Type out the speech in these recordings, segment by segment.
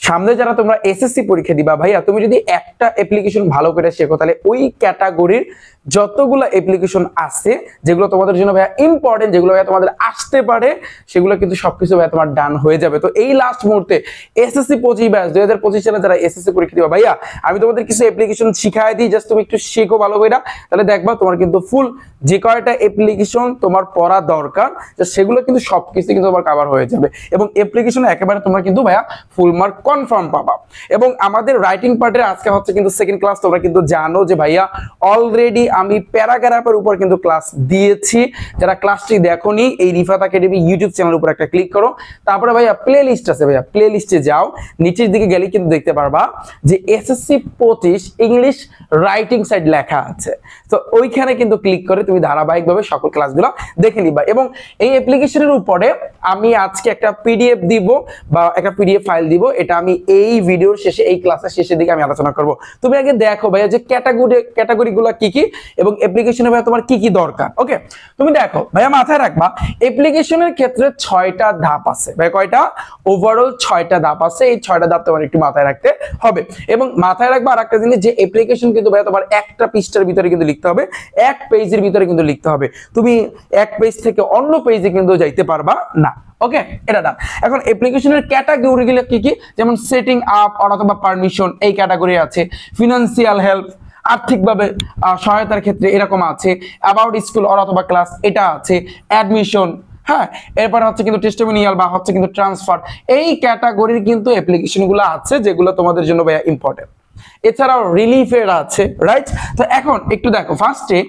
সামনে যারা তোমরা এসএসসি পরীক্ষা দিবা ভাইয়া, তুমি যদি একটা অ্যাপ্লিকেশন ভালো করে শেখো তাহলে ওই ক্যাটাগরির যতগুলো অ্যাপ্লিকেশন আছে যেগুলো তোমাদের জন্য ভাইয়া ইম্পর্টেন্ট, যেগুলো ভাইয়া তোমাদের আসতে পারে, সেগুলো কিন্তু সবকিছু ভাইয়া তোমার ডান হয়ে যাবে। তো এই লাস্ট মুহূর্তে এসএসসি 25 ব্যাচ 2025 সালে যারা এসএসসি পরীক্ষা দিবা ভাইয়া, আমি তোমাদের কিছু অ্যাপ্লিকেশন শিখাই দিই, জাস্ট তুমি একটু শেখো ভালো করে, তাহলে দেখবা তোমার কিন্তু ফুল যে কয়টা অ্যাপ্লিকেশন তোমার পড়া দরকার সেগুলো কিন্তু সবকিছু কিন্তু তোমার কভার হয়ে যাবে, এবং অ্যাপ্লিকেশন একেবারে তোমরা কিন্তু ভাইয়া ফুল মার্ক কনফার্ম পাবা। এবং আমাদের রাইটিং পার্টের আজকে হচ্ছে কিন্তু সেকেন্ড ক্লাস। তোমরা কিন্তু জানো যে ভাইয়া অলরেডি আমি প্যারাগ্রাফের উপর কিন্তু ক্লাস দিয়েছি। যারা ক্লাসটি দেখোনি, এই রিফাত একাডেমি ইউটিউব চ্যানেলের উপর একটা ক্লিক করো, তারপরে ভাইয়া প্লে লিস্ট আছে, ভাইয়া প্লে লিস্টে যাও, নিচের দিকে গেলে কিন্তু দেখতে পারবা যে এসএসসি 25 ইংলিশ রাইটিং সাইড লেখা আছে। তো ওইখানে কিন্তু ক্লিক করে তুমি ধারাবাহিকভাবে সকল ক্লাসগুলো দেখে নিবা। এবং এই অ্যাপ্লিকেশনের উপরে আমি আজকে একটা পিডিএফ দিব বা একটা পিডিএফ ফাইল দিব, এটা আমি এই ভিডিওর শেষে, এই ক্লাসের শেষের দিকে আমি আলোচনা করব। তুমি আগে দেখো ভাইয়া যে ক্যাটাগরিগুলো কি কি এবং অ্যাপ্লিকেশনে ভাইয়া তোমার কি কি দরকার। ওকে, তুমি দেখো ভাইয়া, মাথায় রাখবা অ্যাপ্লিকেশনের ক্ষেত্রে 6টা ধাপ আছে ভাই। কয়টা? ওভারঅল 6টা ধাপ আছে। এই 6টা ধাপ তোমার একটু মাথায় রাখতে হবে। এবং মাথায় রাখবা আর একটা জিনিস, যে অ্যাপ্লিকেশন কিন্তু ভাইয়া তোমার একটা পৃষ্ঠার ভিতরে কিন্তু লিখতে হবে, এক পেজের ভিতরে কিন্তু লিখতে হবে। তুমি এক পেজ থেকে অন্য পেজে কিন্তু যাইতে পারবা না। ওকে, এটা না। এখন অ্যাপ্লিকেশনের ক্যাটাগরিগুলো কি কি, যেমন সেটিং আপ অথবা পারমিশন, এই ক্যাটাগরি আছে। ফিনান্সিয়াল হেল্প, আর্থিকভাবে সহায়তার ক্ষেত্রে এরকম আছে। অ্যাবাউট স্কুল অথবা ক্লাস, এটা আছে। অ্যাডমিশন, হ্যাঁ, এরপরে হচ্ছে কিন্তু টেস্টিমোনিয়াল বা হচ্ছে কিন্তু ট্রান্সফার, এই ক্যাটাগরির কিন্তু অ্যাপ্লিকেশনগুলো আছে যেগুলো তোমাদের জন্য ভাইয়া ইম্পর্টেন্ট। এছাড়াও রিলিফের আছে, রাইট? তো এখন একটু দেখো, ফার্স্টে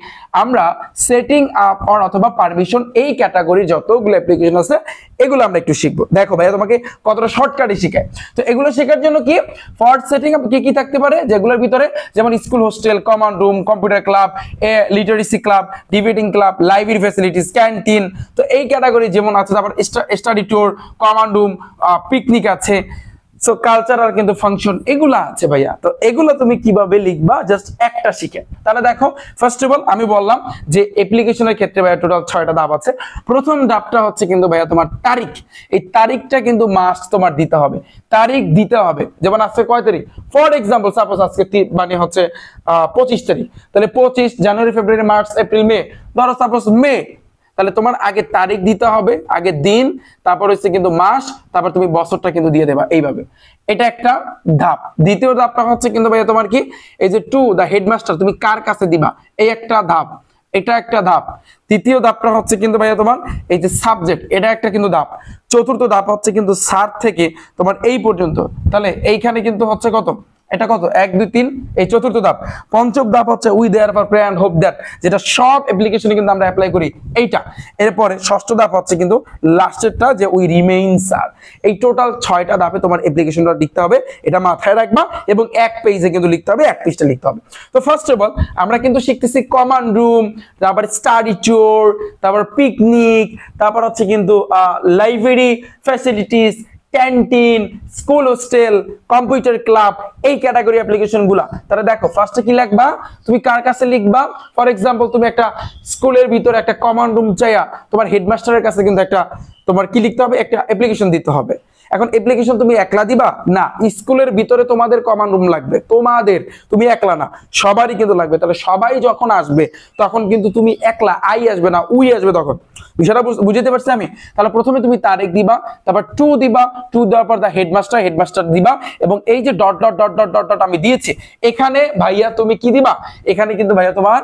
আমরা সেটিং আপ অথবা পারমিশন, এই ক্যাটাগরির যতগুলো অ্যাপ্লিকেশন আছে এগুলো আমরা একটু শিখবো। দেখো ভাইয়া তোমাকে কতটা শর্টকাটে শিখায়। তো এগুলো শেখার জন্য কি, ফর সেটিং আপ কি কি থাকতে পারে যেগুলোর ভিতরে, যেমন school hostel, common room, computer club, literacy club, debating club, library facilities, canteen, তো এই ক্যাটাগরি যেমন আছে। তারপর study tour, common room, picnic আছে, সো কালচারাল কিন্তু ফাংশন, এগুলো আছে ভাইয়া। তো এগুলো তুমি কিভাবে লিখবা জাস্ট একটা শিখে। তাহলে দেখো, ফার্স্ট অফ অল আমি বললাম যে অ্যাপ্লিকেশনের ক্ষেত্রে ভাইয়া টোটাল 6টা ধাপ আছে। প্রথম ধাপটা হচ্ছে কিন্তু ভাইয়া তোমার তারিখ। এই তারিখটা কিন্তু মাস্ট তোমার দিতে হবে, তারিখ দিতে হবে। যেমন আজকে কয় তারিখ, ফর এক্সাম্পল সাপোজ আজকে মানে হচ্ছে 25 তারিখ, তাহলে 25 জানুয়ারি, ফেব্রুয়ারি, মার্চ, এপ্রিল, মে, ধরো সাপোজ মে, তাহলে তোমার আগে তারিখ দিতে হবে, আগে দিন, তারপর হচ্ছে কিন্তু মাস, তারপর তুমি বছরটা কিন্তু দিয়ে দেবা এইভাবে। এটা একটা ধাপ। দ্বিতীয় ধাপটা হচ্ছে কিন্তু ভাইয়া তোমার কি, এই যে টু দা হেডমাস্টার, তুমি কার কাছে দিবা, এই একটা ধাপ, এটা একটা ধাপ। তৃতীয় ধাপটা হচ্ছে কিন্তু ভাইয়া তোমার এই যে সাবজেক্ট, এটা একটা কিন্তু ধাপ। চতুর্থ ধাপ হচ্ছে কিন্তু স্যার থেকে তোমার এই পর্যন্ত, তাহলে এইখানে কিন্তু হচ্ছে কত, এটা কত, 1 2 3, এই চতুর্থ ধাপ। পঞ্চম ধাপ হচ্ছে we therefore pray and hope that, যেটা সব অ্যাপ্লিকেশনে কিন্তু আমরা অ্যাপ্লাই করি, এইটা। এরপরে ষষ্ঠ ধাপ হচ্ছে কিন্তু লাস্টেরটা, যে উই রিমেইন স্যার। এই টোটাল 6টা ধাপে তোমার অ্যাপ্লিকেশনটা লিখতে হবে, এটা মাথায় রাখবা। এবং এক পেজে কিন্তু লিখতে হবে, এক পৃষ্ঠা লিখতে হবে। তো ফার্স্ট অফ অল আমরা কিন্তু শিখতেছি কমন রুম, তারপর স্টাডি ট্যুর, তারপর পিকনিক, তারপর হচ্ছে কিন্তু library facilities, canteen, school hostel, computer club, এই ক্যাটাগরি অ্যাপ্লিকেশন গুলা। তাহলে দেখো ফার্স্টে কি লিখবা, তুমি কার কাছে লিখবা। ফর এক্সাম্পল তুমি একটা স্কুলের ভিতরে একটা কমন রুম চাইয়া তোমার হেডমাস্টারের কাছে কিন্তু একটা তোমার কি লিখতে হবে, একটা অ্যাপ্লিকেশন দিতে হবে। এখন অ্যাপ্লিকেশন তুমি একলা দিবা না, স্কুলের ভিতরে তোমাদের কমন রুম লাগবে, তোমাদের, তুমি একলা না, সবারই কিন্তু লাগবে। তাহলে সবাই যখন আসবে তখন কিন্তু তুমি একলা আই আসবে না, উই আসবে। তখন বিষয়টা বুঝতে পারছি আমি। তাহলে প্রথমে তুমি তারিখ দিবা, তারপর টু দিবা, টু দেওয়ার পর দা হেডমাস্টার দিবা, এবং এই যে dot dot dot dot dot dot আমি দিয়েছি, এখানে ভাইয়া তুমি কি দিবা, এখানে কিন্তু ভাইয়া তোমার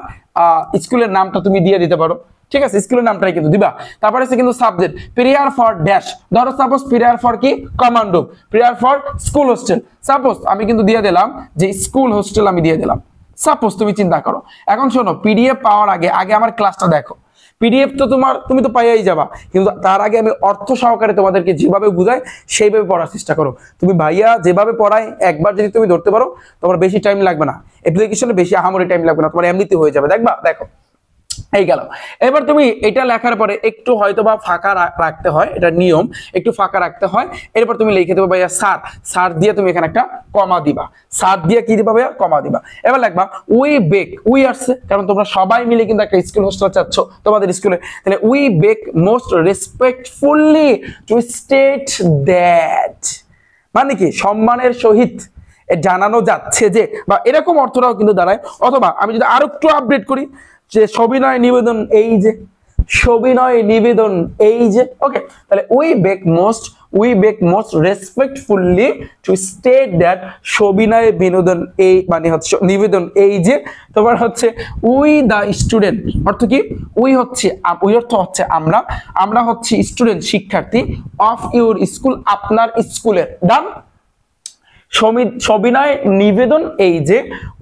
স্কুলের নামটা তুমি দিয়ে দিতে পারো, ঠিক আছে, স্কুলের নামটাই কিন্তু দিবা। তারপরে আছে কিন্তু সাবজেক্ট, প্রেয়ার ফর ড্যাশ, ধরো সাপোজ প্রেয়ার ফর কি, common room, prayer for school hostel, suppose আমি কিন্তু দিয়ে দিলাম যে স্কুল হোস্টেল আমি দিয়ে দিলাম, সাপোজ তুমি চিন্তা করো। এখন শোনো, পিডিএফ পাওয়ার আগে আমার ক্লাসটা দেখো। পিডিএফ তো তুমি তো পাইয়াই যাবা, কিন্তু তার আগে আমি অর্থ সহকারে তোমাদেরকে যেভাবে বুঝাই সেইভাবে পড়ার চেষ্টা করো। তুমি ভাইয়া যেভাবে পড়ায় একবার যদি তুমি ধরতে পারো, তোমার বেশি টাইম লাগবে না, অ্যাপ্লিকেশনে বেশি আহামরি টাইম লাগবে না, তোমার এমনিতে হয়ে যাবে। দেখবা, দেখো এই গেল। এবার তুমি এটা লেখার পরে একটু হয়তো বা ফাঁকা রাখতে হয়, এটা নিয়ম, একটু ফাঁকা রাখতে হয়। এরপর তুমি লিখে দেবো ভাইয়া স্যার দিয়ে তুমি এখানে একটা কমা দিবা, স্যার দিয়ে কি দিবা ভাইয়া, কমা দিবা। এবার লিখবা উই বেক, উই আসছে কারণ তোমরা সবাই মিলে কিন্তু একটা স্কুল হোস্টেল চাচ্ছ তোমাদের স্কুলে, তাহলে we beg most respectfully to state that, মানে কি সম্মানের সহিত জানানো যাচ্ছে যে, বা এরকম অর্থটাও কিন্তু দাঁড়ায়। অথবা আমি যদি আরো একটু আপডেট করি যে সবিনয় নিবেদন এই যে, সবিনয় নিবেদন এই যে, ওকে, তাহলে we beg most respectfully to state that সবিনয় বিনোদন এই মানে হচ্ছে নিবেদন এই যে তোমার হচ্ছে উই দা স্টুডেন্ট, অর্থ কি উই অর্থ হচ্ছে আমরা হচ্ছে স্টুডেন্ট শিক্ষার্থী অফ ইউর স্কুল আপনার স্কুলের, ডান। সবিনয় নিবেদন এই যে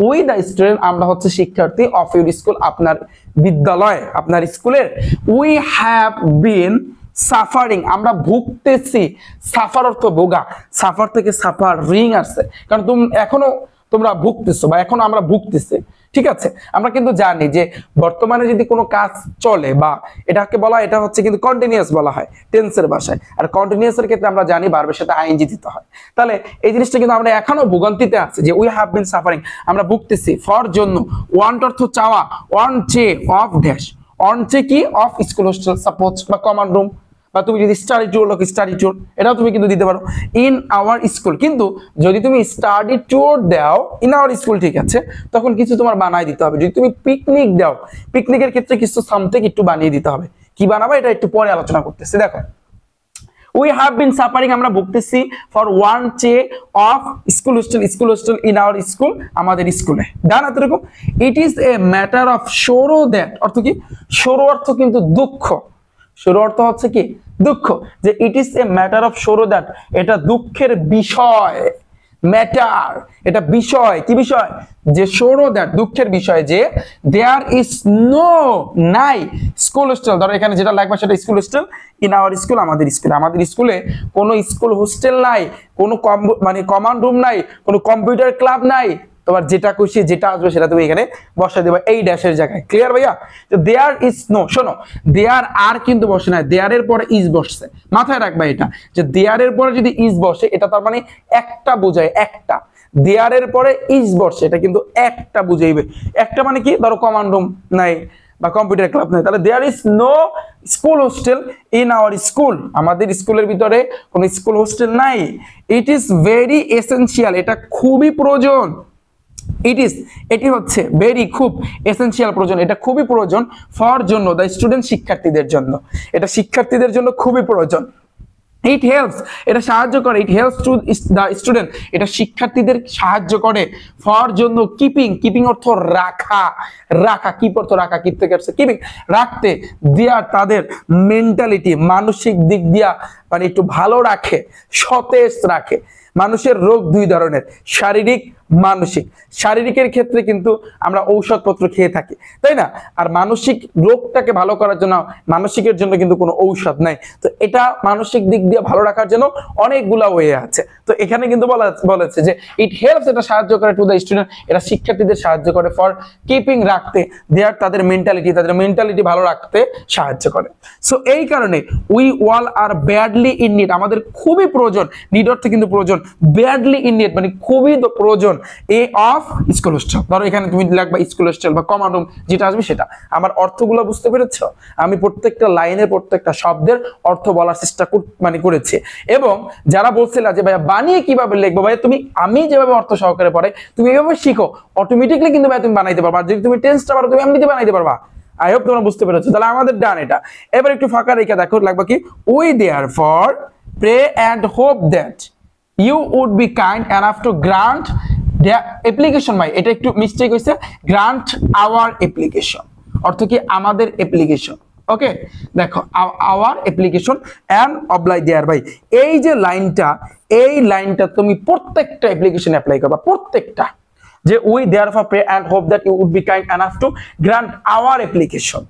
উই দা স্টুডেন্ট আমরা হচ্ছে শিক্ষার্থী অফ ইউর স্কুল আপনার বিদ্যালয় আপনার স্কুলের, উই হ্যাভ বিন সাফারিং আমরা ভুগতেছি, সাফার অর্থ ভোগা, সাফার থেকে সাফার রিং আসছে, কারণ এখনো তোমরা ভুগতেছো বা এখনো আমরা ভুগতেছি, ঠিক আছে। আমরা কিন্তু জানি যে বর্তমানে যদি কোনো কাজ চলে বা এটাকে বলা এটা হচ্ছে কিন্তু কন্টিনিউয়াস বলা হয় টেন্সের ভাষায়, আর কন্টিনিউয়াসের ক্ষেত্রে আমরা জানি ভার্বের সাথে আইএনজি দিতে হয়। তাহলে এই জিনিসটা কিন্তু আমরা এখনো ভোগান্তিতে আছি যে উই হ্যাভ বিন সাফারিং আমরা ভুগতেছি, ফর জন্য, ওয়ান্ট অর্থ চাওয়া, ওয়ান চে অফ ড্যাশ, অন চে কি অফ স্কুল হোস্টেল সাপোজ বা কমন রুম, বা তুমি যদি স্টাডি ট্যুর লোক স্টাডি ট্যুর এটাও তুমি কিন্তু দিতে পারো, ইন আওয়ার স্কুল। কিন্তু যদি তুমি স্টাডি ট্যুর দাও ইন আওয়ার স্কুল, ঠিক আছে, তখন কিছু তোমার বানাই দিতে হবে। যদি তুমি পিকনিক দাও, পিকনিকের ক্ষেত্রে কিছু সামথিং একটু বানিয়ে দিতে হবে। কি বানাবো এটা একটু পরে আলোচনা করতেছি। দেখো, উই হ্যাভ বিন সাফারিং আমরা ভুগতেছি ফর ওয়ান চে of school hostel in our school আমাদের স্কুলে, ডান। এতটুকু। It is a matter of sorrow that, অর্থ কি সরো অর্থ কিন্তু দুঃখ, সরো অর্থ হচ্ছে কি দুঃখ, যে it is a matter of sorrow that এটা দুঃখের বিষয়, ম্যাটার এটা বিষয়, কি বিষয়, যে সরো দ্যাট দুঃখের বিষয় যে দেয়ার ইজ নো নাই স্কুল হোস্টেল, ধরো এখানে যেটা লাগবে সেটা school hostel in our school আমাদের স্কুলে কোনো স্কুল হোস্টেল নাই, কোনো মানে কমন রুম নাই, কোনো কম্পিউটার ক্লাব নাই, তোমার যেটা খুশি যেটা আসবে সেটা তুমি এখানে বসাই দেবে এই ড্যাশের জায়গায়, ক্লিয়ার ভাইয়া। তো দেয়ার ইজ নো, শোনো দেয়ার আর কিন্তু বসে না, দেয়ারের পরে ইজ বসছে, মাথায় রাখবা এটা, যে দেয়ারের পরে যদি ইজ বসে এটা তার মানে একটা বোঝায়, একটা, দেয়ারের পরে ইজ বসে এটা কিন্তু একটা বুঝাইবে, একটা মানে কি ধরো কমন রুম নাই বা কম্পিউটার ক্লাব নাই, তাহলে there is no school hostel in our school আমাদের স্কুলের ভিতরে কোনো স্কুল হোস্টেল নাই। ইট ইজ ভেরি এসেনশিয়াল এটা খুবই প্রয়োজন, এটি হচ্ছে ভেরি খুব, এসেনশিয়াল প্রয়োজন এটা খুবই প্রয়োজন, ফর জন্য দ্য স্টুডেন্ট শিক্ষার্থীদের জন্য, এটা শিক্ষার্থীদের জন্য খুবই প্রয়োজন। ইট হেল্পস এটা সাহায্য করে, it helps to the student এটা শিক্ষার্থীদের সাহায্য করে, ফর জন্য কিপিং অর্থ রাখা, কিপ অর্থ রাখা, কিপ থেকে আসছে কিপিং রাখতে, দেয়ার তাদের মেন্টালিটি মানসিক দিক দিয়া মানে একটু ভালো রাখে, সতেজ রাখে। মানুষের রোগ দুই ধরনের, শারীরিক মানসিক, শারীরিকের ক্ষেত্রে কিন্তু আমরা ঔষধপত্র খেয়ে থাকি তাই না, আর মানসিক রোগটাকে ভালো করার জন্য মানসিকের জন্য কিন্তু কোনো ঔষধ নাই, তো এটা মানসিক দিক দিয়ে ভালো রাখার জন্য অনেকগুলা ওয়ে আছে। তো এখানে কিন্তু বলেছে যে ইট হেল্পস এটা সাহায্য করে টু দ্য স্টুডেন্ট এটা শিক্ষার্থীদের সাহায্য করে, ফর কিপিং রাখতে, দেয়ার তাদের মেন্টালিটি ভালো রাখতে সাহায্য করে। সো এই কারণে we wall R badly in need আমাদের খুবই প্রয়োজন, নিড অর্থে কিন্তু প্রয়োজন, ব্যাডলি ইন নিড মানে খুবই প্রয়োজন এ অফ স্কুল হোস্টেল, ধরো এখানে তুমি লিখবা স্কুল হোস্টেল বা কমন রুম যেটা আসবে সেটা। আমার অর্থগুলো বুঝতে পেরেছো? আমি প্রত্যেকটা লাইনের প্রত্যেকটা শব্দের অর্থ বলার চেষ্টা করেছি। এবং যারা বলছিল যে ভাইয়া বানিয়ে কিভাবে লিখবো, ভাইয়া তুমি আমি যেভাবে অর্থ সহকারে পড়ে তুমি এভাবে শিখো, অটোমেটিকলি কিন্তু ভাইয়া তুমি বানাইতে পারবা, যদি তুমি টেন্সটা পারো তুমি এমনিতে বানাইতে পারবা। আই হোপ তোমরা বুঝতে পেরেছো। তাহলে আমাদের ডান এটা। এবার একটু ফাঁকা রেখে দেখো, লাগবে কি we therefore pray and hope that you would be kind enough to grant the application, ভাই এটা একটু মিস্টেক হয়েছে, গ্রান্ট আওয়ার অ্যাপ্লিকেশন অর্থ কি আমাদের অ্যাপ্লিকেশন, ওকে। দেখো আওয়ার অ্যাপ্লিকেশন অ্যান্ড অবলাই দেয়ার, ভাই এই যে লাইনটা, এই লাইনটা তুমি প্রত্যেকটা অ্যাপ্লিকেশন অ্যাপ্লাই করবা, প্রত্যেকটা, যে we therefore pray and hope that you would be kind enough to grant our application.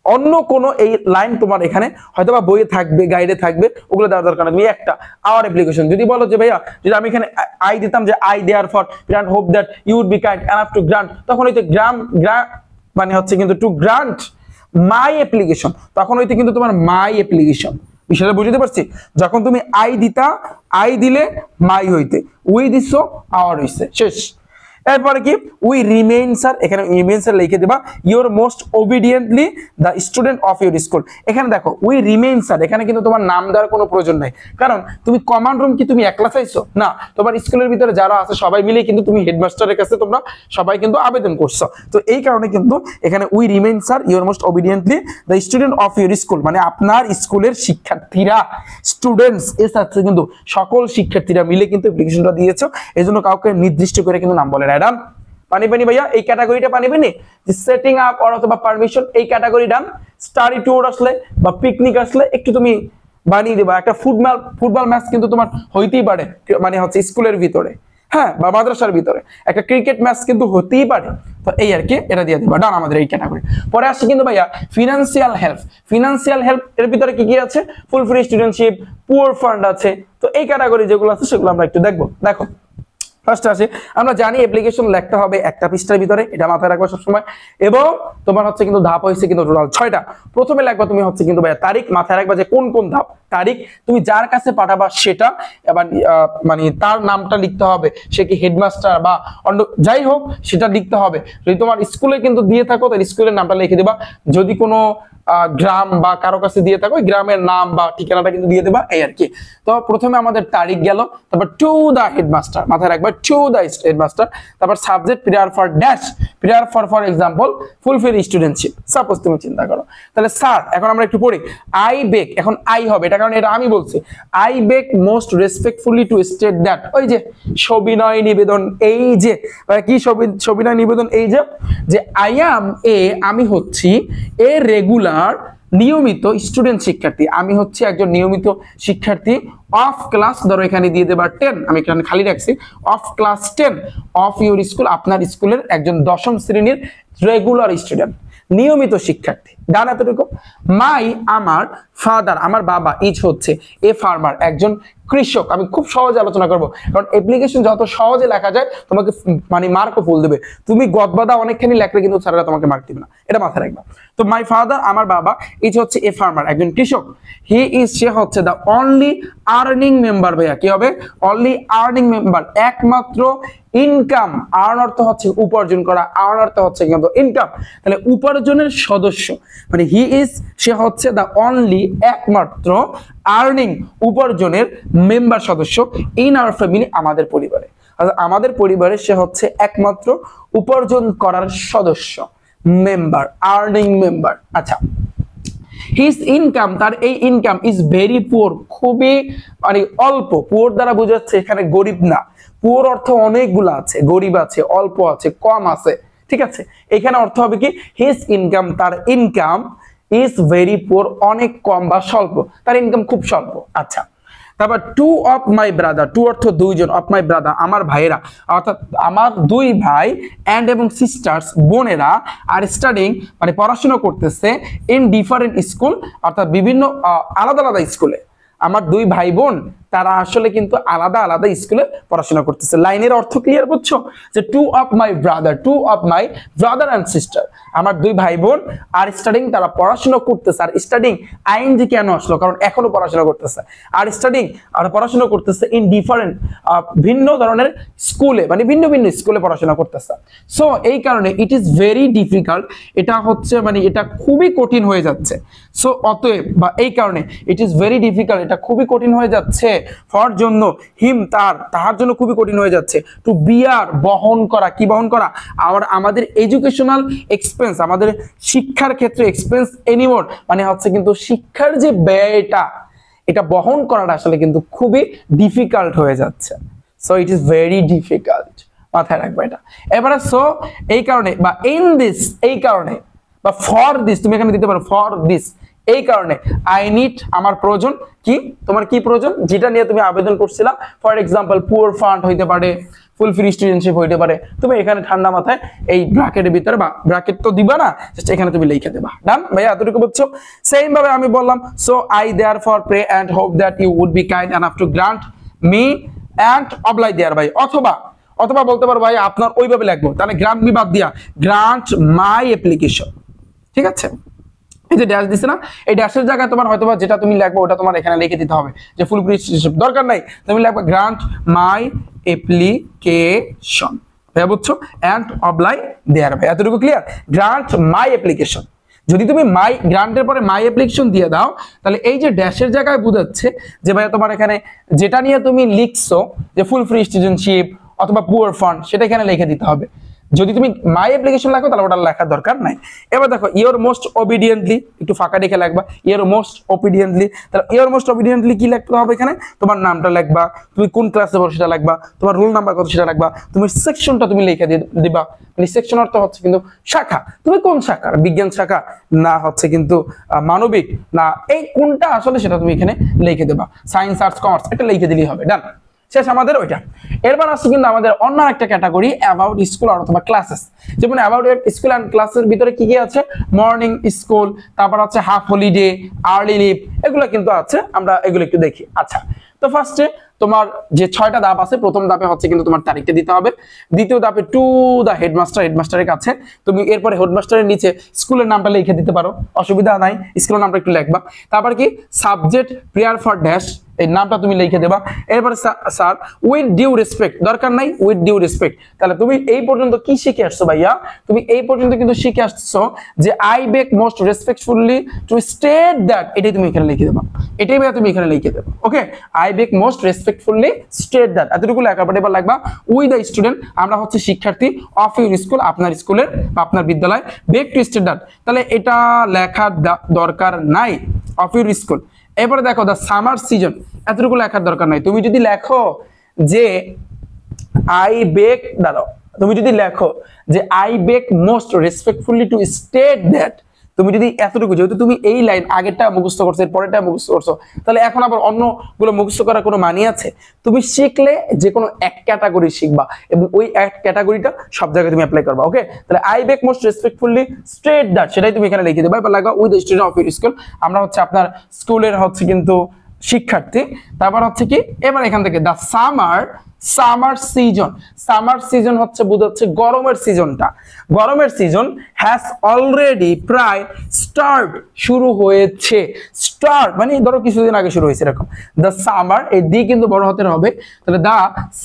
অন্য কোন এই লাইন তোমার এখানে হয়তোবা বইয়ে থাকবে, গাইডে থাকবে, ওগুলো দেওয়ার দরকার নেই, তুমি একটা আওয়ার অ্যাপ্লিকেশন যদি বলো যে ভাইয়া যদি আমি এখানে আই দিতাম যে I therefore pray and hope that you would be kind enough to grant, তখন হইতে মানে হচ্ছে কিন্তু টু গ্রান্ট মাই অ্যাপ্লিকেশন, তখন হইতে কিন্তু তোমার মাই অ্যাপ্লিকেশন, বিষয়টা বুঝতে পারছি। যখন তুমি আই দিতা, আই দিলে মাই হইতে, উই দিছো আওয়ার হইছে, শেষ। এরপরে কি উই রিমেইন স্যার, এখানে রিমেইন স্যার লিখে দিবা your most obediently the student of your school. এখানে দেখো উই রিমেইন স্যার, এখানে কিন্তু তোমার নাম দেওয়ার কোনো প্রয়োজন নাই, কারণ তুমি কমান্ড রুম কি তুমি একলা চাইছো না, তোমার স্কুলের ভিতরে যারা আছে সবাই মিলে কিন্তু তুমি হেডমাস্টারের কাছে তোমরা সবাই কিন্তু আবেদন করছো। তো এই কারণে কিন্তু এখানে we remain sir your most obediently the student of your school, মানে আপনার স্কুলের শিক্ষার্থীরা, স্টুডেন্টস এর সাথে কিন্তু সকল শিক্ষার্থীরা মিলে কিন্তু অ্যাপ্লিকেশনটা দিয়েছো, এজন্য কাউকে নির্দিষ্ট করে কিন্তু নাম বলে না। ডান, পানি পানি ভাইয়া এই ক্যাটাগরিটা পানি পানি, সেটিং আপ অথবা পারমিশন এই ক্যাটাগরি ডান। স্টাডি ট্যুর আসলে বা পিকনিক আসলে একটু তুমি বানিয়ে দেবা, একটা ফুটবল ম্যাচ কিন্তু তোমার হইতেই পারে, মানে হচ্ছে স্কুলের ভিতরে, হ্যাঁ, বা মাদ্রাসার ভিতরে একটা ক্রিকেট ম্যাচ কিন্তু হতেই পারে। তো এই আর কি, এটা দিয়ে দিবা ডান আমাদের এই ক্যাটাগরি। পরে আসছে কিন্তু ভাইয়া ফিনান্সিয়াল হেল্প। ফিনান্সিয়াল হেল্প এর ভিতরে কি কি আছে? Full free studentship, poor fund আছে। তো এই ক্যাটাগরি যেগুলো আছে সেগুলো আমরা একটু দেখবো। দেখো ফার্স্ট আসে, আমরা জানি অ্যাপ্লিকেশন লিখতে হবে একটা পৃষ্ঠার ভিতরে, এটা মাথায় রাখবা সবসময়। এবং তোমার হচ্ছে কিন্তু ধাপ হয়েছে কিন্তু টোটাল 6টা। প্রথমে লিখবা তুমি হচ্ছে কিন্তু ভাইয়া তারিখ, মাথায় রাখবা যে কোন কোন ধাপ। তারিখ তুমি যার কাছে পাঠাবা সেটা, এবার মানে তার নামটা লিখতে হবে, সে কি হেডমাস্টার বা অন্য যাই হোক সেটা লিখতে হবে। যদি তোমার স্কুলে কিন্তু দিয়ে থাকো তাহলে স্কুলের নামটা লিখে দেবা, যদি কোনো গ্রাম বা কারো কাছে দিয়ে থাকো গ্রামের নাম বা ঠিকানাটা কিন্তু দিয়ে দেবা, এই আর কি। তো প্রথমে আমাদের তারিখ গেল, তারপর টু দা হেডমাস্টার, মাথায় রাখবা টু দা হেডমাস্টার, তারপর subject prayer for dash, prayer for example fulfil studentship. Suppose তুমি চিন্তা করো, তাহলে স্যার এখন আমরা একটু পড়ি, আই বেক, এখন আই হবে এটা কারণ এটা আমি বলছি, I beg most respectfully to state that, ওই যে সবিনয় নিবেদন, এই যে কি সবিনয় নিবেদন, এই যে আই অ্যাম এ, আমি হচ্ছি এ রেগুলার নিয়মিত স্টুডেন্ট শিক্ষার্থী, আমি হচ্ছে একজন নিয়মিত শিক্ষার্থী অফ ক্লাস, ধরো এখানে দিয়ে দেবা 10, আমি এখানে খালি রাখছি, of class 10 of your school, আপনার স্কুলের একজন 10ম শ্রেণীর রেগুলার স্টুডেন্ট, নিয়মিত শিক্ষার্থী। ডান, এতটুকু। মাই, আমার ফাদার, আমার বাবা, ইজ হচ্ছে এ ফার্মার, একজন কৃষক। আমি খুব সহজে আলোচনা করব, কারণ অ্যাপ্লিকেশন যত সহজে লেখা যায় তোমাকে মানে মার্কও ফুল দেবে। তুমি গদবাদা অনেকখানি লেখলে কিন্তু স্যারেরা তোমাকে মার্ক দিবে না, এটা মাথায় রাখবা। তো মাই ফাদার, আমার বাবা, ইজ হচ্ছে এ ফার্মার, একজন কৃষক। হি ইজ, সে হচ্ছে দ্য অনলি আর্নিং মেম্বার, ভাইয়া কি হবে? অনলি আর্নিং মেম্বার, একমাত্র ইনকাম, আর্ন অর্থ হচ্ছে উপার্জন করা, আর্ন অর্থ হচ্ছে কিন্তু ইনকাম, তাহলে উপার্জনের সদস্য, মানে হি ইজ, সে হচ্ছে দ্য অনলি, একমাত্র, আর্নিং, উপার্জনের, মেম্বার, সদস্য, ইন আওয়ার ফ্যামিলি, আমাদের পরিবারে। আমাদের পরিবারে সে হচ্ছে একমাত্র উপার্জন করার সদস্য, মেম্বার, আর্নিং মেম্বার। আচ্ছা, হিজ ইনকাম, তার এই ইনকাম, ইজ ভেরি পুয়ার, খুবই মানে অল্প। পুয়ার দ্বারা বোঝাচ্ছে এখানে গরিব না, পুয়ার অর্থ অনেকগুলো আছে, গরিব আছে, অল্প আছে, কম আছে, ঠিক আছে। এখানে অর্থ হবে কি, হিজ ইনকাম, তার ইনকাম, ইজ ভেরি পুয়ার, অনেক কম বা স্বল্প, তার ইনকাম খুব স্বল্প। আচ্ছা, তারপর two of my brother, two অর্থ দুইজন, অফ মাই ব্রাদার, আমার ভাইয়েরা, অর্থাৎ আমার দুই ভাই, অ্যান্ড এবং সিস্টার্স, বোনেরা, আর স্টাডিং, মানে পড়াশোনা করতেছে, ইন ডিফারেন্ট স্কুল, অর্থাৎ বিভিন্ন আলাদা আলাদা স্কুলে। আমার দুই ভাই বোন তারা আসলে কিন্তু আলাদা আলাদা স্কুলে পড়াশোনা করতেছে। লাইনের অর্থ ক্লিয়ার বুঝছো? যে two of my brother, two of my brother and sister, আমার দুই ভাই বোন আর স্টাডিং, তারা পড়াশোনা করতেছে। আর স্টাডিং আইএনজি কেন আসলো? কারণ এখনো পড়াশোনা করতেছে। আর স্টাডিং, আর পড়াশোনা করতেছে ইন ডিফারেন্ট, ভিন্ন ধরনের স্কুলে, মানে ভিন্ন ভিন্ন স্কুলে পড়াশোনা করতেছে। সো এই কারণে ইট ইজ ভেরি ডিফিকাল্ট, এটা হচ্ছে মানে এটা খুবই কঠিন হয়ে যাচ্ছে। সো অতএব বা এই কারণে ইট ইজ ভেরি ডিফিকাল্ট, এটা খুবই কঠিন হয়ে যাচ্ছে, ফর জন্য, হিম তাহার জন্য খুবই কঠিন হয়ে যাচ্ছে, টু বিয়ার, বহন করা, কি বহন করা? আমাদের এডুকেশনাল এক্সপেন্স, আমাদের শিক্ষার ক্ষেত্রে এক্সপেন্স এনিমোর, মানে হচ্ছে কিন্তু শিক্ষার যে ব্যয়টা, এটা বহন করাটা আসলে কিন্তু খুবই ডিফিকাল্ট হয়ে যাচ্ছে। So it is very difficult, মাথায় রাখবে এটা। এবারে সো এই কারণে বা ইন দিস, এই কারণে, বা ফর দিস, তুমি এখানে দিতে পারো ফর দিস, এই কারণে, আই নিড, আমার প্রয়োজন, কি তোমার কি প্রয়োজন যেটা নিয়ে তুমি আবেদন করছিলা, ফর এক্সাম্পল পুয়ার ফান্ড হইতে পারে, ফুল ফ্রি স্টুডেন্টশিপ হইতে পারে, তুমি এখানে ঠান্ডা মাথায় এই ব্র্যাকেটের ভিতরে, বা ব্র্যাকেট তো দিবা না, এখানে তুমি লিখে দেবা। ডান ভাইয়া, এতটুকু বুঝছো? সেম ভাবে আমি বললাম, so I therefore pray and hope that you would be kind enough to grant me and oblige thereby, অথবা বলতে পারো ভাই আপনার ওইভাবে লিখবো, তাহলে গ্রান্ট মি বাদ দিয়া গ্রান্ট মাই অ্যাপ্লিকেশন, ঠিক আছে। এই যে ড্যাশ দিছে না, এই ড্যাশের জায়গায় তোমার হয়তো যেটা তুমি লিখবো ওটা তোমার এখানে লিখে দিতে হবে, যে ফুল ফ্রি দরকার নাই, তুমি লিখবে গ্রান্ট মাই অ্যাপ্লিকেশন। ভাইয়া বুঝছো, এন্ড অবলাই দেয়ার ভাই, এতটুকু ক্লিয়ার। গ্রান্ট মাই অ্যাপ্লিকেশন, যদি তুমি মাই গ্রান্টের পরে মাই অ্যাপ্লিকেশন দিয়ে দাও, তাহলে এই যে ড্যাশের জায়গায় বোঝাচ্ছে যে ভাইয়া তোমার এখানে যেটা নিয়ে তুমি লিখছো যে ফুল ফ্রি স্টুডেন্টশিপ অথবা পুয়ার ফান্ড, সেটা এখানে লিখে দিতে হবে। যদি তুমি মাই অ্যাপ্লিকেশন লেখো তাহলে ওটা লেখার দরকার নাই। এবার দেখো ইওর মোস্ট ওবিডিয়েন্টলি, একটু ফাঁকা দেখে লিখবা ইওর মোস্ট ওবিডিয়েন্টলি। তাহলে ইওর মোস্ট ওবিডিয়েন্টলি কি লিখতে হবে এখানে, তোমার নামটা লিখবা, তুমি কোন ক্লাসে পড়ো সেটা লিখবা, তোমার রোল নাম্বার কত সেটা লিখবা, তুমি সেকশনটা তুমি লিখে দিবা। মানে সেকশন অর্থ হচ্ছে কিন্তু শাখা, তুমি কোন শাখার, বিজ্ঞান শাখা না হচ্ছে কিন্তু মানবিক না, এই কোনটা আসলে সেটা তুমি এখানে লিখে দেবা। সায়েন্স, আর্টস, কমার্স এটা লিখে দিলেই হবে, ডান, শেষ আমাদের ওইটা। এরপর আসছে কিন্তু আমাদের অন্য একটা ক্যাটাগরি অ্যাবাউট স্কুল অথবা ক্লাসেস। যেমন অ্যাবাউট স্কুল অ্যান্ড ক্লাসের ভিতরে কি কি আছে, মর্নিং স্কুল, তারপর আছে হাফ হলিডে, আর্লি লিভ, এগুলো কিন্তু আছে, আমরা এগুলো একটু দেখি। আচ্ছা, তো ফার্স্টে তোমার যে 6টা ধাপ আছে, প্রথম ধাপে হচ্ছে কিন্তু তোমার তারিখটা দিতে হবে। দ্বিতীয় ধাপে টু দা হেডমাস্টার, হেডমাস্টারের কাছে তুমি এরপরে হেডমাস্টারের নিচে স্কুলের নামটা লিখে দিতে পারো, অসুবিধা নাই, স্কুলের নামটা একটু লিখবা। তারপর কি সাবজেক্ট প্রেয়ার ফর ড্যাশ, এই নামটা তুমি লিখে দেবা। এরপরে স্যার উইথ ডিউ রেসপেক্ট, দরকার নাই উইথ ডিউ রেসপেক্ট। তাহলে তুমি এই পর্যন্ত কি শিখে আসছো ভাইয়া, তুমি এই পর্যন্ত কিন্তু শিখে আসছো যে I beg most respectfully to state that, এটাই তুমি এখানে লিখে দেবা, এটাই ভাইয়া তুমি এখানে লিখে দেবা। Okay, I beg most respectfully state that, এতটুকু লেখার পরে এবার লাগবা উই দ্য স্টুডেন্ট, আমরা হচ্ছে শিক্ষার্থী, অফ ইউর স্কুল, আপনার স্কুলের বা আপনার বিদ্যালয়, বেক টু স্টেট দ্যাট, তাহলে এটা লেখার দরকার নাই, অফ ইউর স্কুল। এরপরে দেখো দা সামার সিজন, এতটুকু লেখার দরকার নাই। তুমি যদি লেখো যে আই বেক, দাঁড়াও, তুমি যদি লেখো যে I beg most respectfully to state that, তুমি যদি এতটুকু, যেহেতু তুমি এই লাইন আগেরটা মুখস্থ করছো, এর পরেরটা মুখস্থ করছো, তাহলে এখন আবার অন্যগুলো মুখস্থ করার কোনো মানে আছে? তুমি শিখলে যে কোনো এক ক্যাটাগরি শিখবা এবং ওই এক ক্যাটাগরিটা সব জায়গায় তুমি অ্যাপ্লাই করবা। ওকে, তাহলে I beg most respectfully state that, সেটাই তুমি এখানে লিখে দেবা। এবার লাগবা with the student of your school, আমরা হচ্ছে আপনার স্কুলের হচ্ছে কিন্তু শিক্ষার্থী। তারপর হচ্ছে কি, এবার এখান থেকে দা সামার সিজন, সামার সিজন হচ্ছে বোঝাচ্ছে গরমের সিজনটা, গরমের সিজন হ্যাজ অলরেডি প্রায় স্টার্ট, শুরু হয়েছে, স্টার্ট মানে ধরো কিছুদিন আগে শুরু হয়েছে এরকম। দ্য সামার, এই দি কিন্তু বড় হাতের হবে, তাহলে দা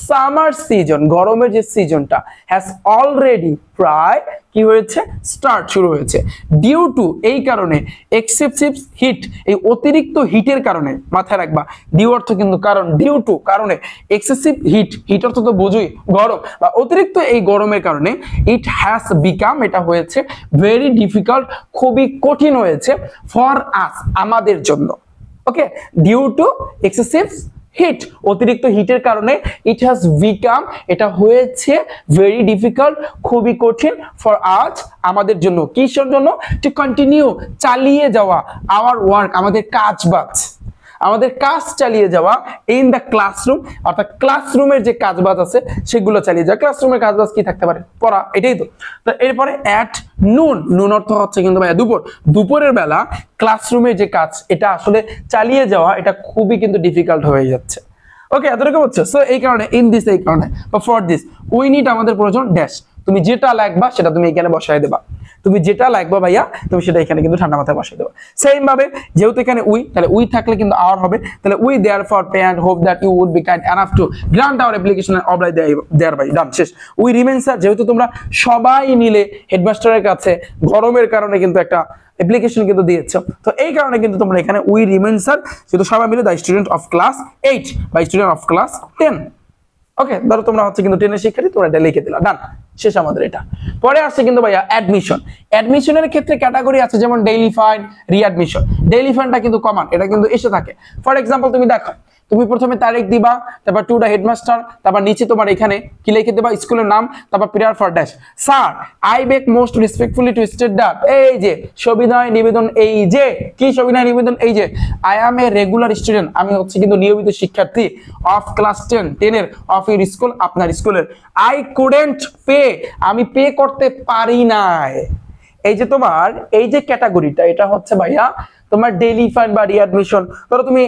সামার সিজন, গরমের যে সিজনটা, হ্যাজ অলরেডি প্রায় কি হয়েছে, স্টার্ট, শুরু হয়েছে। ডিউ টু, এই কারণে, এক্সেসিভ হিট, এই অতিরিক্ত হিটের কারণে, মাথায় রাখবা ডিউ অর্থ কিন্তু কারণ, ডিউ টু কারণে, এক্সেসিভ হিট, হিট অর্থ তো বুঝুই গরম বা অতিরিক্ত এই গরমের কারণে, ইট হ্যাজ বিকাম, এটা হয়েছে ভেরি ডিফিকাল্ট, খুবই কঠিন হয়েছে, ফর আস, আমাদের জন্য। ওকে, ডিউ টু এক্সেসিভ হিট, অতিরিক্ত হিটের কারণে, ইট হ্যাজ বিকাম, এটা হয়েছে ভেরি ডিফিকাল্ট, খুবই কঠিন, ফর আজ, আমাদের জন্য, কিসের জন্য, টু কন্টিনিউ, চালিয়ে যাওয়া, আওয়ার ওয়ার্ক, আমাদের কাজ বাজ, আমাদের কাজ চালিয়ে যাওয়া, ইন দ্য ক্লাসরুম, অর্থাৎ ক্লাসরুমের যে কাজবাজ আছে সেগুলো চালিয়ে যাওয়া। ক্লাসরুমের কাজবাজ কি থাকতে পারে, পড়া, এটাই তো। এরপরে অ্যাট নুন, নুন অর্থ হচ্ছে কিন্তু ভাইয়া দুপুর, দুপুরের বেলা ক্লাসরুমের যে কাজ, এটা আসলে চালিয়ে যাওয়া, এটা খুবই কিন্তু ডিফিকাল্ট হয়ে যাচ্ছে। ওকে, এতটুকু হচ্ছে। সো এই কারণে, ইন দিস, এই কারণে, বা ফর দিস, উই নিড, আমাদের প্রয়োজন, ড্যাশ, তুমি যেটা লাগবা সেটা তুমি এখানে বসায় দেবা, তুমি যেটা লাগবা ভাইয়া তুমি সেটা এখানে কিন্তু ঠান্ডা মাথায় বসাই দেবা। সেম ভাবে যেহেতু এখানে উই, তাহলে উই থাকলে কিন্তু আওয়ার হবে, তাহলে we therefore pray and hope that you would be kind enough to grant our application and oblige thereby, done, শেষ। উই রিমেন স্যার, যেহেতু তোমরা সবাই মিলে হেডমাস্টারের কাছে গরমের কারণে কিন্তু একটা অ্যাপ্লিকেশন কিন্তু দিয়েছো, তো এই কারণে কিন্তু তোমরা এখানে উই রিমেন স্যার, যেহেতু সবাই মিলে, দ্য স্টুডেন্ট অফ ক্লাস 8 বা স্টুডেন্ট অফ ক্লাস 10। ওকে, ধরো তোমরা হচ্ছে কিন্তু 10 এর শিক্ষার্থী, তোমরা এটা লিখে দিলা, ডান, শেষ আমাদের এটা। পরে আসছে কিন্তু ভাইয়া অ্যাডমিশন। অ্যাডমিশনের ক্ষেত্রে ক্যাটাগরি আছে, যেমন ডেইলি ফাইন, রিঅ্যাডমিশন। ডেইলি ফাইনটা কিন্তু কমন, এটা কিন্তু এসে থাকে। ফর এক্সাম্পল তুমি দেখো, তুমি প্রথমে তারিখ দিবা, তারপর টু দা হেডমাস্টার, তারপর নিচে তোমার এখানে কি লিখে দেবা, স্কুলের নাম, তারপর prayer for dash. Sir I beg most respectfully to state that, এই যে সবিনয় নিবেদন, এই যে কি সবিনয় নিবেদন, এই যে I am a regular student, আমি হচ্ছে কিন্তু নিয়মিত শিক্ষার্থী, অফ ক্লাস 10 এর, অফ ইউর স্কুল, আপনার স্কুলের। আই কুডেন্ট পে, আমি পে করতে পারি নাই। এই যে তোমার এই যে ক্যাটাগরিটা, এটা হচ্ছে ভাইয়া তোমার ডেইলি ফাইন বা রিঅ্যাডমিশন। ধরো তুমি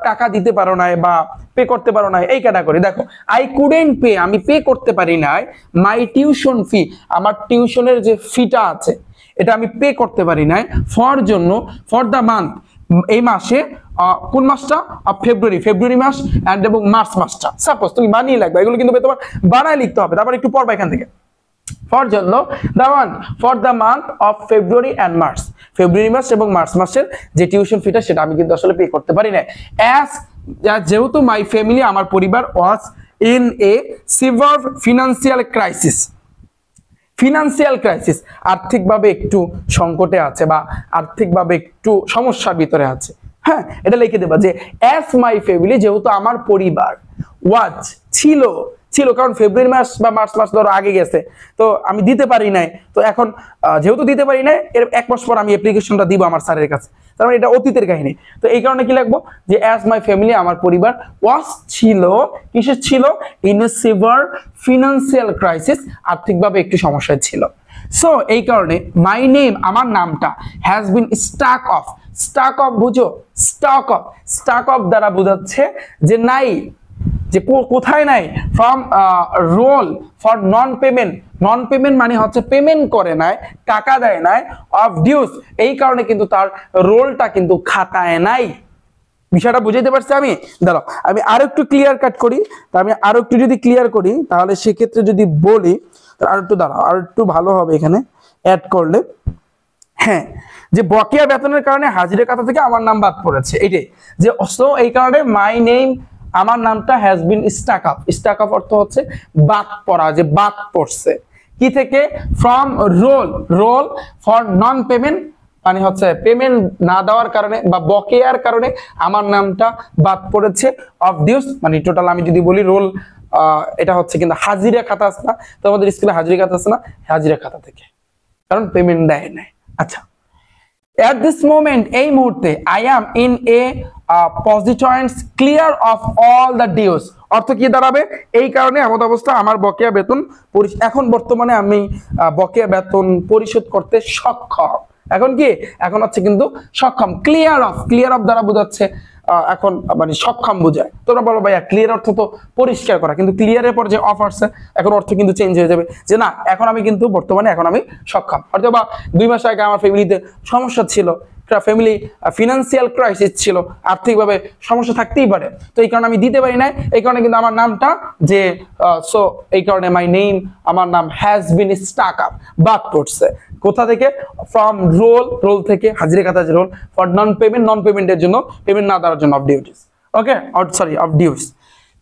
টাকা দিতে পারো নাই বা পে করতে পারো নাই, এই ক্যাটাগরি। দেখো আই কুডেন্ট পে, আমি পে করতে পারি নাই, মাই টিউশন ফি, আমার টিউশনের যে ফিটা আছে এটা আমি পে করতে পারি নাই, ফর জন্য, ফর দ্য মান্থ, এই মাসে কোন মাসটা ফেব্রুয়ারি মাস এন্ড এবং মার্চ মাসটা সাপোজ তুমি বানিয়ে লাগবে, এগুলো কিন্তু তোমার বানায় লিখতে হবে। তারপর একটু পড়বা এখান থেকে ফর জন্য for the month of February and March, ফেব্রুয়ারি মাস এবং মার্চ মাসের যে টিউশন ফিটা সেটা আমি কিন্তু আসলে পে করতে পারি না। যেহেতু মাই ফ্যামিলি আমার পরিবার was in a severe financial crisis আর্থিকভাবে একটু সংকটে আছে বা আর্থিকভাবে একটু সমস্যার ভিতরে আছে। হ্যাঁ, এটা লিখে দেবা যে অ্যাজ মাই ফ্যামিলি, যেহেতু আমার পরিবার ওয়াজ ছিল, কারণ ফেব্রুয়ারি মাস বা মার্চ মাস ধরো আগে গেছে, তো আমি দিতে পারি নাই। তো এখন যেহেতু দিতে পারি নাই, এর 1 মাস পর আমি অ্যাপ্লিকেশনটা দিব আমার স্যারের কাছে, তার মানে এটা অতীতের কাহিনী। তো এই কারণে কি লিখবো যে অ্যাজ মাই ফ্যামিলি আমার পরিবার ওয়াজ ছিল, কিসের ছিল, in a severe financial crisis আর্থিকভাবে একটু সমস্যায় ছিল। সো এই কারণে মাই নেম আমার নামটা হ্যাজ বিন স্টাক অফ বুঝো, স্টাক অফ দ্বারা বোঝাচ্ছে যে নাই, যে কোথায় নাই, from roll for non payment মানে হচ্ছে পেমেন্ট করে নাই, টাকা দেয় নাই, অফ ডিউস এই কারণে কিন্তু তার রোলটা কিন্তু খাতায় নাই। বিষয়টা বুঝাইতে পারছি আমি? দাঁড়াও আমি আরো একটু ক্লিয়ার কাট করি, আমি আরো একটু যদি ক্লিয়ার করি তাহলে সেক্ষেত্রে যদি বলি আর একটু দাঁড়াও, আর একটু ভালো হবে এখানে অ্যাড করলে। হ্যাঁ, যে বকেয়া বেতনের কারণে হাজিরা খাতা থেকে আমার নাম বাদ পড়েছে, এইটাই যে এই কারণে মাই নেম আমার নামটা হ্যাজ বিন স্টাক আপ অর্থ হচ্ছে বাদ পড়া, যে বাদ পড়ছে কি থেকে, from roll for non payment মানে হচ্ছে পেমেন্ট না দেওয়ার কারণে বা বকেয়ার কারণে আমার নামটা বাদ পড়েছে, অফ ডিউস মানে টোটাল আমি যদি বলি রোল এটা হচ্ছে কিন্তু হাজিরা খাতা আছে না, তো আমাদের স্কুলে হাজিরা খাতা আছে না, হাজিরা খাতা থেকে, কারণ পেমেন্ট দেয় নাই। আচ্ছা, at this moment এই মুহূর্তে I am in a position clear of all the dues অর্থ কি দাঁড়াবে, এই কারণে এমন অবস্থা আমার বকেয়া বেতন এখন বর্তমানে আমি বকেয়া বেতন পরিশোধ করতে সক্ষম। এখন কি, এখন হচ্ছে কিন্তু সক্ষম। ক্লিয়ার অফ দ্বারা বোঝাচ্ছে এখন মানে সক্ষম বোঝায়। তোমরা বলো ভাইয়া ক্লিয়ার অর্থ তো পরিষ্কার করা, কিন্তু ক্লিয়ারের পর যে অফ আসছে এখন অর্থ কিন্তু চেঞ্জ হয়ে যাবে, যে না এখন আমি কিন্তু বর্তমানে এখন আমি সক্ষম। অথবা 2 মাস আগে আমার ফ্যামিলিতে সমস্যা ছিল, ফ্যামিলি ফিনান্সিয়াল ক্রাইসিস ছিল, আর্থিকভাবে সমস্যা থাকতেই পারে, তো এই কারণে আমি দিতে পারি না, এই কারণে কিন্তু আমার নামটা যে সো এই কারণে মাই নেম আমার নাম হ্যাজ বিন স্টাক আপ বাদ পড়ছে। কোথা থেকে, ফ্রম রোল থেকে, হাজিরা খাতা যে রোল, ফর নন পেমেন্টের জন্য, পেমেন্ট না দেওয়ার জন্য, of duties, okay of dues.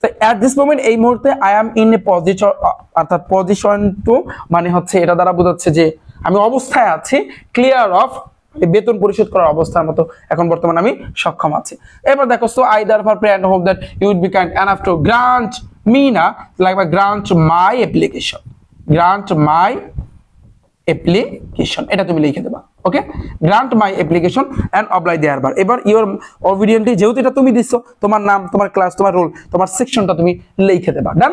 তো অ্যাট দিস মোমেন্ট এই মুহূর্তে I am in a position, অর্থাৎ পজিশন টু মানে হচ্ছে এটা দ্বারা বোঝাচ্ছে যে আমি অবস্থায় আছি, ক্লিয়ার অফ বেতন পরিশোধ করার অবস্থার মতো এখন বর্তমানে আমি সক্ষম আছি। এবার দেখো, so I therefore pray and hope that you would be kind enough to grant me না like grant my application, এটা তুমি লিখে দেবা, okay, grant my application and apply thereby. এবার ইওর অবিডিয়েন্টলি যেহেতু এটা তুমি দিছো, তোমার নাম, তোমার ক্লাস, তোমার রোল, তোমার সেকশনটা তুমি লিখে দেবা। ডান,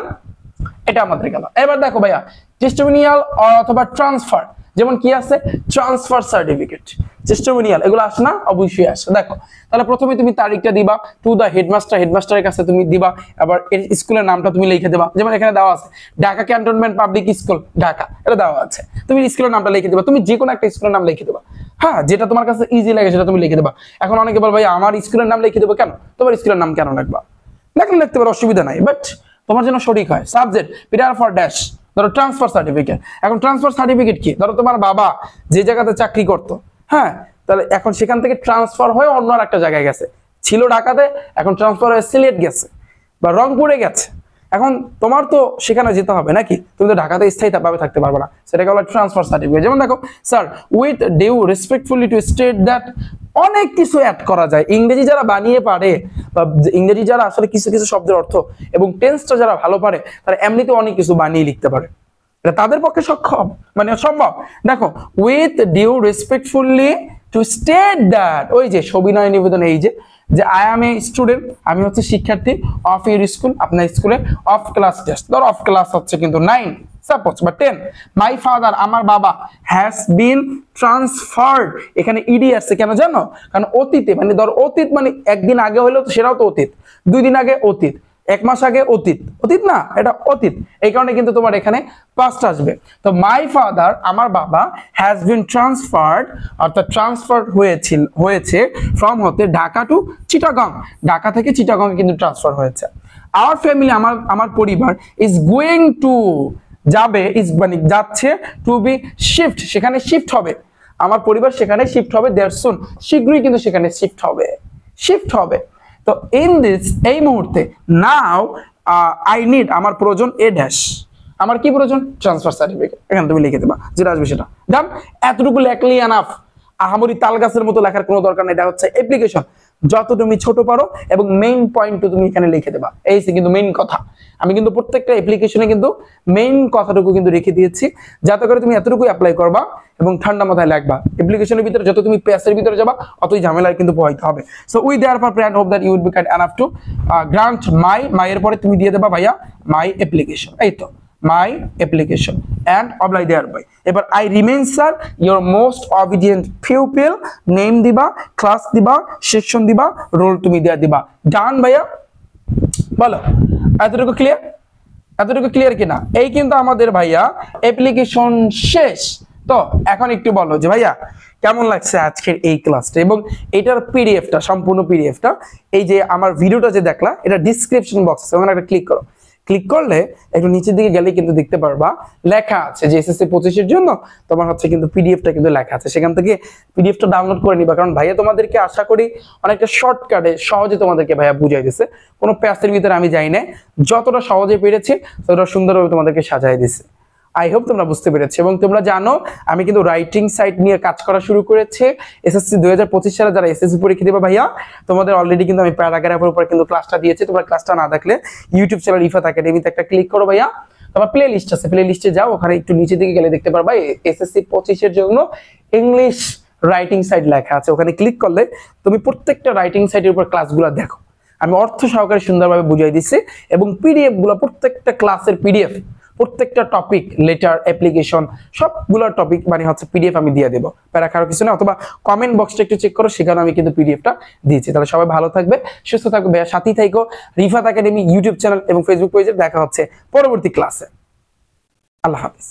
এটা আমাদের গেল। এবার দেখো ভাইয়া টেস্টিমোনিয়াল অথবা ট্রান্সফার, যেমন কি আছে ট্রান্সফার সার্টিফিকেট, টেস্টিমোনিয়াল এগুলো আসে না, অবশ্যই আসে। দেখো তাহলে প্রথমে তুমি তারিখটা দিবা টু দা হেডমাস্টারের কাছে তুমি দিবা, আবার স্কুলের নামটা তুমি লিখে দেবা, যেমন এখানে দেওয়া আছে Dhaka cantonment public school Dhaka, এটা দেওয়া আছে, তুমি স্কুলের নামটা লিখে দেবা, তুমি যে কোনো একটা স্কুলের নাম লিখে দেবা, হ্যাঁ যেটা তোমার কাছে ইজি লাগে সেটা তুমি লিখে দেবা। এখন অনেকে বল ভাই আমার স্কুলের নাম লিখে দেবো কেন, তোমার স্কুলের নাম কেন লিখবা, লিখতে পারো, অসুবিধা নাই, বাট তোমার জন্য সঠিক হয়। সাবজেক্ট প্রিপেয়ার ফর ড্যাশ, ধরো ট্রান্সফার সার্টিফিকেট। এখন ট্রান্সফার সার্টিফিকেট কি, ধরো তোমার বাবা যে জায়গাতে চাকরি করতো, হ্যাঁ তাহলে এখন সেখান থেকে ট্রান্সফার হয়ে অন্য একটা জায়গায় গেছে, ছিল ঢাকাতে, এখন ট্রান্সফার হয়ে সিলেট গেছে বা রংপুরে গেছে, এখন তোমার তো সেখানে যেতে হবে নাকি, তুমি তো ঢাকাতে স্থায়ীভাবে থাকতে পারবে না, সেটাকে বলা ট্রান্সফার সার্টিফিকেট। যেমন দেখো sir with due respectfully to state that, অনেক কিছু অ্যাড করা যায়, ইংরেজি যারা বানিয়ে পারে বা ইংরেজি যারা আসলে কিছু কিছু শব্দের অর্থ এবং টেন্সটা যারা ভালো পারে তারা এমনিতে অনেক কিছু বানিয়ে লিখতে পারে, এটা তাদের পক্ষে সক্ষম মানে সম্ভব। দেখো with due respectfully to state that, ওই যে সবিনয় নিবেদন, এই যে আই এম এ স্টুডেন্ট, আমি হচ্ছে শিক্ষার্থী, অফ ইউর স্কুল আপনার স্কুলে, অফ ক্লাস টেস্ট, ধর অফ ক্লাস হচ্ছে কিন্তু 9 সাপোজ বা 10, মাই ফাদার আমার বাবা, হ্যাজ বিন ট্রান্সফার্ড, এখানে ইডি আসছে কেন জানো, কারণ অতীতে মানে ধর অতীত মানে একদিন আগে হলেও তো সেটাও তো অতীত, 2 দিন আগে অতীত, 1 মাস আগে অতীত, অতীত না, এটা অতীত, এই কারণে কিন্তু তোমার এখানে পাস্ট আসবে। তো মাই ফাদার, আমার বাবা, হ্যাজ বিন ট্রান্সফার্ড, অর্থাৎ ট্রান্সফার হয়েছে ফ্রম হতে ঢাকা টু চিটাগং, ঢাকা থেকে চিটাগং কিন্তু ট্রান্সফার হয়েছে। আওয়ার ফ্যামিলি, আমার পরিবার, ইজ গোয়িং টু, যাবে, ইজ মানে যাচ্ছে, টু বি শিফট, সেখানে শিফট হবে, আমার পরিবার সেখানে শিফট হবে, দেয়ার সুন, শীঘ্রই কিন্তু সেখানে শিফট হবে। তো ইন দিস, এই মুহূর্তে, নাও আই নিড, আমার প্রয়োজন, এ ড্যাশ, আমার কি প্রয়োজন, ট্রান্সফার সার্টিফিকেট, এখানে তুমি লিখে দেবা যেটা আসবে সেটা। ডান, এতটুকু লেখলেই এনাফ, আহামরি তাল গাছের মতো লেখার কোনো দরকার নেই। এটা হচ্ছে অ্যাপ্লিকেশন, যত তুমি ছোট পারো এবং মেইন পয়েন্ট তুমি এখানে লিখে দেবা, এই কিন্তু মেইন কথা। আমি কিন্তু প্রত্যেকটা অ্যাপ্লিকেশনে কিন্তু মেইন কথাটুকু কিন্তু রেখে দিয়েছি, যাতে করে তুমি এতটুকু অ্যাপ্লাই করবা এবং ঠান্ডা মাথায় লিখবা। অ্যাপ্লিকেশনের ভিতরে যত তুমি পেজের ভিতরে যাবা অতই ঝামেলায় কিন্তু পোহাইতে হবে। So we therefore pray and hope that you will be kind enough to grant my এর পরে তুমি দিয়ে দেবা ভাইয়া মাই অ্যাপ্লিকেশন, এই তো my application and apply thereby। এবার I remain sir your most obedient pupil, name দিবা, ক্লাস দিবা, সেকশন দিবা, রোল তুমি দিয়ে দিবা। ডান ভাইয়া, বলো এতটুকু ক্লিয়ার? এতটুকু ক্লিয়ার কিনা? এই কিন্তু আমাদের ভাইয়া অ্যাপ্লিকেশন শেষ। তো এখন একটু বলো যে ভাইয়া কেমন লাগছে আজকের এই ক্লাসটা এবং এটার পিডিএফটা, সম্পূর্ণ পিডিএফটা, এই যে আমার ভিডিওটা যে দেখলা, এটা ডিসক্রিপশন বক্স আছে, ওখানে একটা ক্লিক করো। ক্লিক করলে একটু নিচের দিকে গেলে কিন্তু দেখতে পারবা লেখা আছে যে এসএসসি 25 এর জন্য তোমার হচ্ছে কিন্তু পিডিএফটা কিন্তু লেখা আছে, সেখান থেকে পিডিএফটা ডাউনলোড করে নিবা। কারণ ভাইয়া তোমাদেরকে আশা করি অনেকটা শর্টকাটে সহজে তোমাদেরকে ভাইয়া বুঝাই দিছে, কোনো প্যাসের ভিতরে আমি যাই না, যতটা সহজে পেরেছি ততটা সুন্দরভাবে তোমাদেরকে সাজাই দিছে। আই হোপ তোমরা বুঝতে পেরেছো। এবং তোমরা জানো আমি কিন্তু রাইটিং সাইট নিয়ে কাজ করা শুরু করেছি এসএসসি 2025 সালে যারা এসএসসি পরীক্ষা দেবে ভাইয়া, তোমাদের অলরেডি কিন্তু আমি প্যারাগ্রাফের উপর কিন্তু ক্লাসটা দিয়েছি। তোমরা ক্লাসটা না দেখলে ইউটিউব চ্যানেল রিফাত একাডেমিতে একটা ক্লিক করো ভাইয়া, তোমার প্লে লিস্ট আছে, প্লে লিস্টে যাও, ওখানে একটু নিচের দিকে গেলে দেখতে পারবা এসএসসি 25 এর জন্য ইংলিশ রাইটিং সাইট লেখা আছে, ওখানে ক্লিক করলে তুমি প্রত্যেকটা রাইটিং সাইটের উপর ক্লাসগুলো দেখো, আমি অর্থ সহকারে সুন্দরভাবে বুঝাই দিচ্ছি এবং পিডিএফ গুলো, প্রত্যেকটা ক্লাসের পিডিএফ, প্রত্যেকটা টপিক, লেটার, অ্যাপ্লিকেশন, সবগুলো টপিক মানে হচ্ছে পিডিএফ আমি দিয়ে দেবো, প্যারা খারাপ কিছু না। অথবা কমেন্ট বক্সটা একটু চেক করো, সেখানে আমি কিন্তু পিডিএফটা দিয়েছি। তাহলে সবাই ভালো থাকবে, সুস্থ থাকবে, সাথেই থাকো রিফাত একাডেমি ইউটিউব চ্যানেল এবং ফেসবুক পেজে। দেখা হচ্ছে পরবর্তী ক্লাসে। আল্লাহ হাফিজ।